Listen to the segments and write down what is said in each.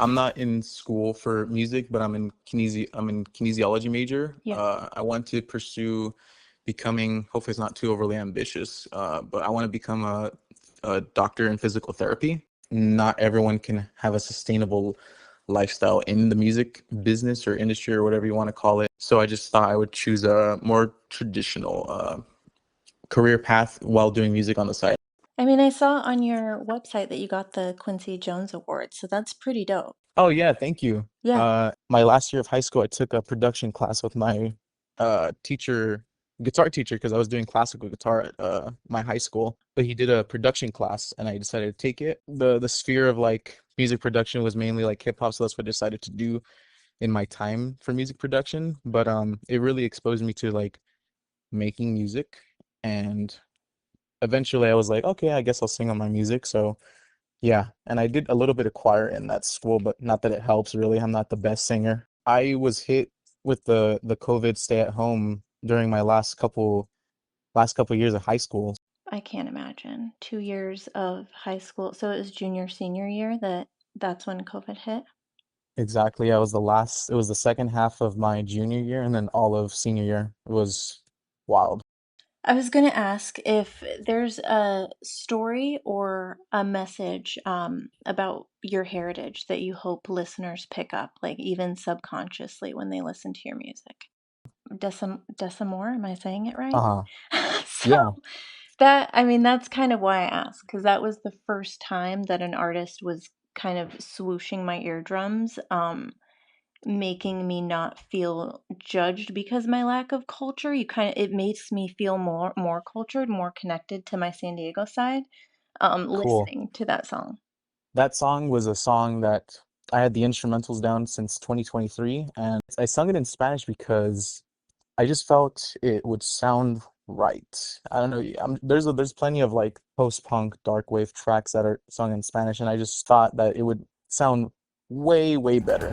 I'm not in school for music, but I'm in kinesiology major. Yeah. I want to pursue becoming, hopefully it's not too overly ambitious, but I want to become a doctor in physical therapy. Not everyone can have a sustainable lifestyle in the music business or industry or whatever you want to call it. So I just thought I would choose a more traditional career path while doing music on the side. I mean, I saw on your website that you got the Quincy Jones Award, so that's pretty dope. Oh yeah, thank you. Yeah. My last year of high school, I took a production class with my teacher, guitar teacher, because I was doing classical guitar at my high school. But he did a production class, and I decided to take it. The sphere of like music production was mainly like hip hop, so that's what I decided to do in my time for music production. But it really exposed me to like making music, and eventually I was like, okay, I guess I'll sing on my music. So yeah, and I did a little bit of choir in that school, but not that it helps really. I'm not the best singer. I was hit with the COVID stay at home during my last couple years of high school. I can't imagine. 2 years of high school. So it was junior, senior year that's when COVID hit. Exactly. It was the second half of my junior year and then all of senior year. It was wild. I was going to ask if there's a story or a message about your heritage that you hope listeners pick up, like even subconsciously when they listen to your music. Decimore, am I saying it right? Uh-huh. So Yeah, I mean, that's kind of why I asked, because that was the first time that an artist was kind of swooshing my eardrums, making me not feel judged because my lack of culture. It makes me feel more cultured, more connected to my San Diego side, cool. listening to that song. That song was a song that I had the instrumentals down since 2023, and I sung it in Spanish because I just felt it would sound right. I don't know. There's plenty of like post-punk dark wave tracks that are sung in Spanish, and I just thought that it would sound way, way better.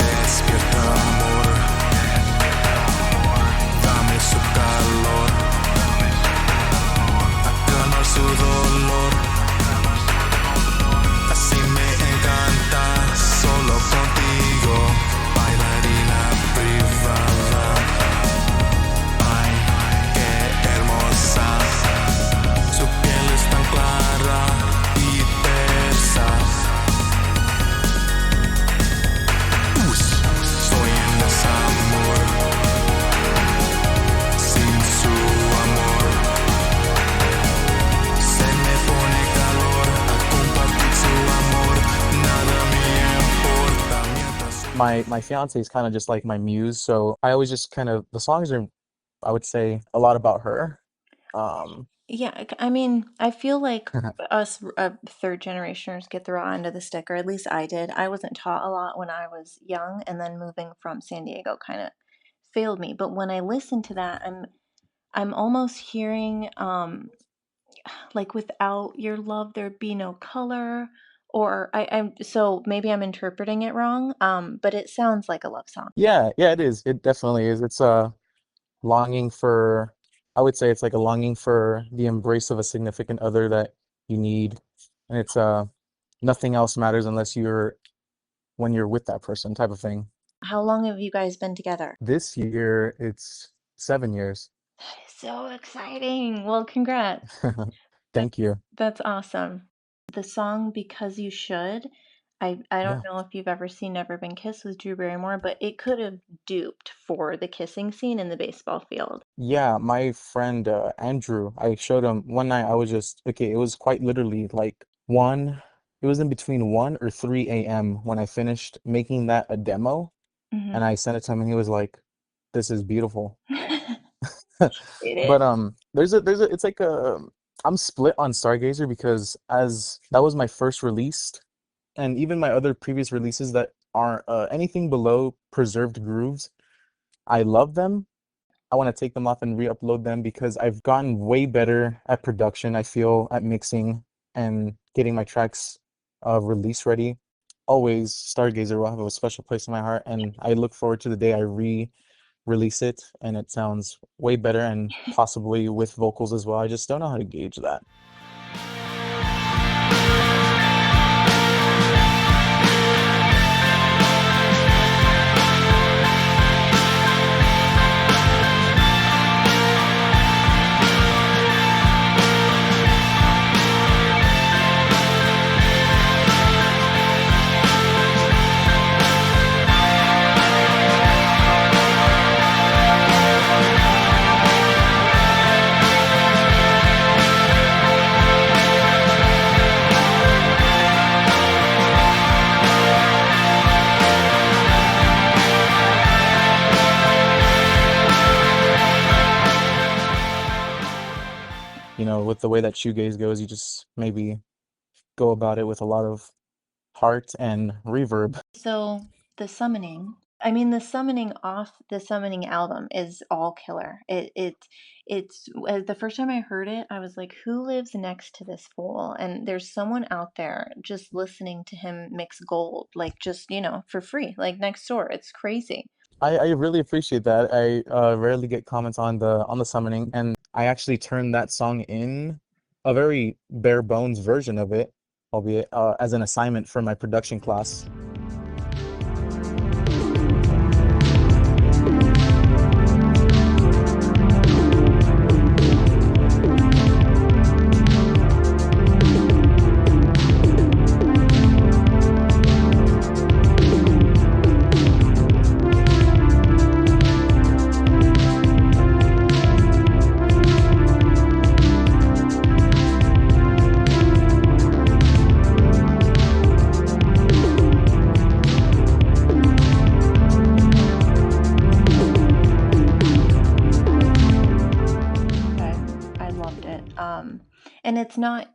Despierta amor, dame su calor, a calmar su dolor. Así me encanta, solo contigo, bailarina privada. Ay, qué hermosa, su piel es tan clara y tersa. Soy en desamor, sin su amor. Se me pone calor al compartir su amor. Nada me importa mientras. My fiance is kind of just like my muse, so I always just kind of the songs are, I would say, a lot about her. Um, Yeah, I mean, I feel like us third generationers get the raw end of the stick, or at least I did. I wasn't taught a lot when I was young, and then moving from San Diego kind of failed me. But when I listen to that, I'm almost hearing like without your love there'd be no color, or I'm so maybe I'm interpreting it wrong, but it sounds like a love song. yeah, yeah, it is. It definitely is. It's a longing for, I would say it's like a longing for the embrace of a significant other that you need. And it's nothing else matters unless you're when you're with that person type of thing. How long have you guys been together? This year it's 7 years. That is so exciting. Well, congrats. That Thank you. that's awesome. The song Because You Should, I don't Yeah. know if you've ever seen Never Been Kissed with Drew Barrymore, but it could have duped for the kissing scene in the baseball field. Yeah, my friend Andrew, I showed him one night. I was just okay, it was quite literally like one, it was in between 1 or 3 a.m. when I finished making that a demo, Hmm. and I sent it to him and he was like, "This is beautiful." It But is. it's like I'm split on Stargazer because as that was my first release, and even my other previous releases that aren't anything below preserved grooves. I love them. I want to take them off and re-upload them because I've gotten way better at production, I feel, at mixing and getting my tracks release ready. Always Stargazer will have a special place in my heart, and I look forward to the day I re-release it and it sounds way better and possibly with vocals as well. I just don't know how to gauge that. You know, with the way that shoegaze goes, you just maybe go about it with a lot of heart and reverb. So the summoning, I mean, the summoning off the summoning album is all killer. It's the first time I heard it, I was like, who lives next to this fool? And there's someone out there just listening to him mix gold, like just, for free, like next door. It's crazy. I really appreciate that. I rarely get comments on the summoning, and I actually turned that song in a very bare bones version of it, albeit as an assignment for my production class. I loved it. And it's not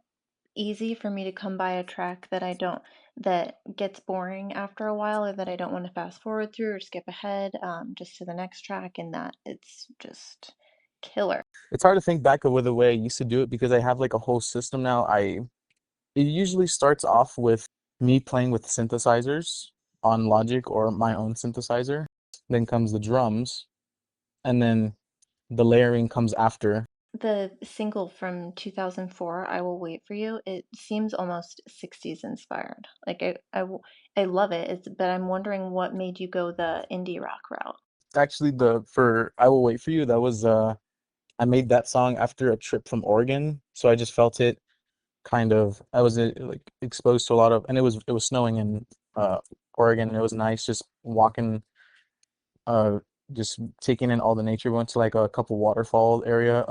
easy for me to come by a track that gets boring after a while, or that I don't want to fast forward through or skip ahead, just to the next track, and that it's just killer. It's hard to think back of the way I used to do it because I have like a whole system now. It usually starts off with me playing with synthesizers on Logic or my own synthesizer. Then comes the drums, and then the layering comes after. The single from 2004, I Will Wait For You, it seems almost 60s inspired. Like I love it. But I'm wondering what made you go the indie rock route. Actually, the for I Will Wait For You, that was I made that song after a trip from Oregon, so I just felt it kind of I was like exposed to a lot of and it was snowing in uh Oregon and it was nice just walking uh just taking in all the nature. We went to like a couple waterfall area,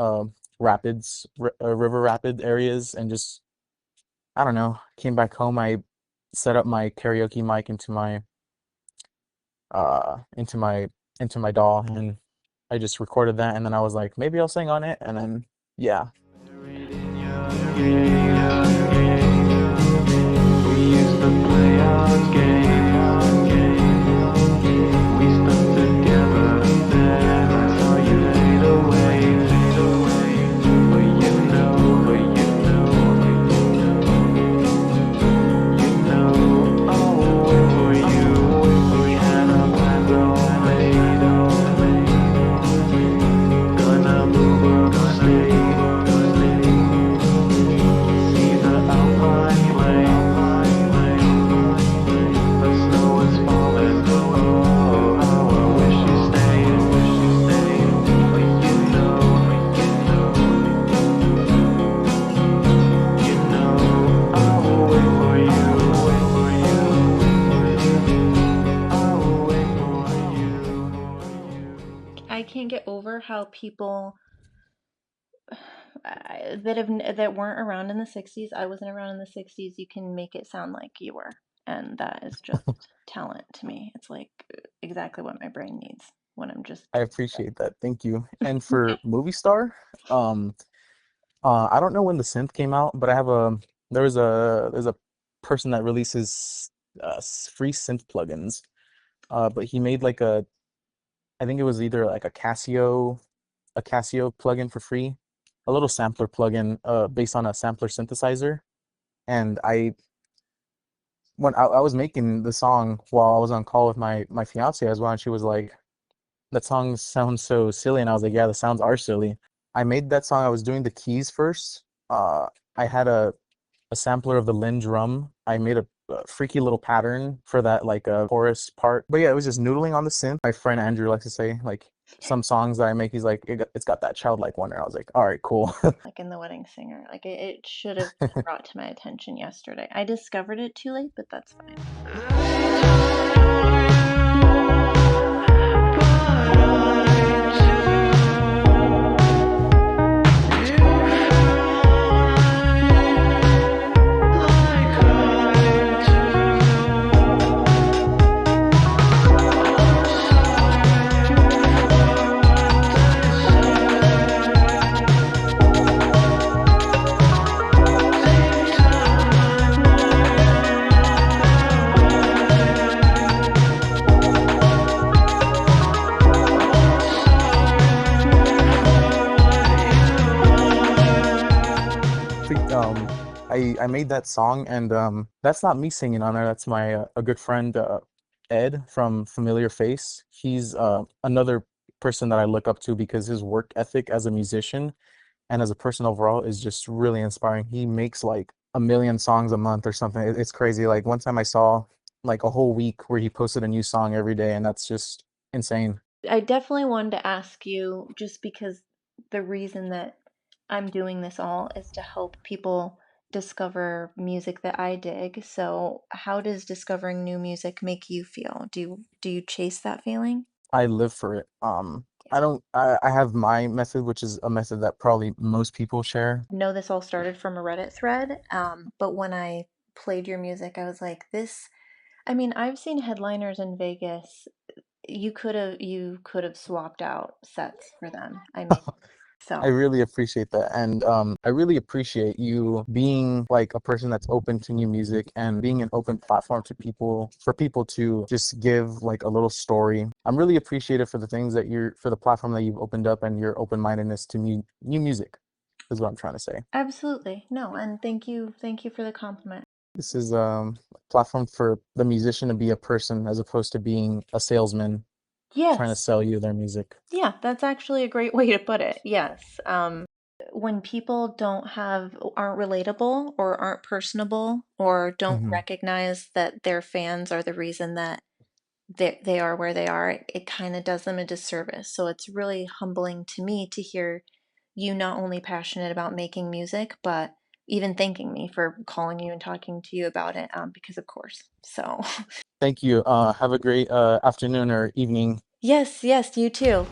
rapids, river rapid areas and just I don't know, came back home. I set up my karaoke mic uh into my into my DAW and I just recorded that and then I was like maybe I'll sing on it and then yeah. We used to play our game. We stuck together, then I saw you fade away. But you know, I'll wait for you. We had our plans all made. Gonna move upstate. See the Alpine Lake. The snow is falling. Oh, how I wish you stayed. But you know, I will wait for you. I will wait for you. I can't get over how people that weren't around in the 60s, I wasn't around in the 60s, you can make it sound like you were. And that is just talent to me. It's like exactly what my brain needs when I'm just. I appreciate that. Thank you. And for Movie Star, um, I don't know when the synth came out, but I have a there's a person that releases free synth plugins. But he made like I think it was either like a Casio plugin for free, a little sampler plugin based on a sampler synthesizer. And I was making the song while I was on call with my fiance as well, and she was like, "That song sounds so silly," and I was like, "Yeah, the sounds are silly." I made that song. I was doing the keys first. I had a sampler of the Lin drum. I made a freaky little pattern for that like a chorus part. But yeah, it was just noodling on the synth. My friend Andrew likes to say like some songs that I make, he's like, it's got that childlike wonder. I was like, all right, cool. Like in The Wedding Singer. Like it should have been brought to my attention yesterday. I discovered it too late, but that's fine. I made that song, and that's not me singing on there. That's my a good friend Ed from Familiar Face. He's another person that I look up to because his work ethic as a musician and as a person overall is just really inspiring. He makes like a million songs a month or something. It's crazy. Like one time I saw like a whole week where he posted a new song every day, and that's just insane. I definitely wanted to ask you just because the reason that I'm doing this all is to help people discover music that I dig. So, how does discovering new music make you feel? Do you chase that feeling? I live for it. I have my method, which is a method that probably most people share. I know this all started from a Reddit thread, but when I played your music, I was like, this. I mean, I've seen headliners in Vegas. You could have swapped out sets for them. I mean, I so really appreciate that. And I really appreciate you being like a person that's open to new music and being an open platform to people for people to just give like a little story. I'm really appreciative for the things that for the platform that you've opened up and your open-mindedness to new music is what I'm trying to say. absolutely no, and thank you for the compliment. This is a platform for the musician to be a person as opposed to being a salesman trying to Yes, sell you their music. yeah, that's actually a great way to put it. Yes, when people aren't relatable or aren't personable or don't Hmm. recognize that their fans are the reason that they are where they are, it kind of does them a disservice. So it's really humbling to me to hear you not only passionate about making music, but even thanking me for calling you and talking to you about it, because of course. So, Thank you. Have a great afternoon or evening. yes, yes, you too.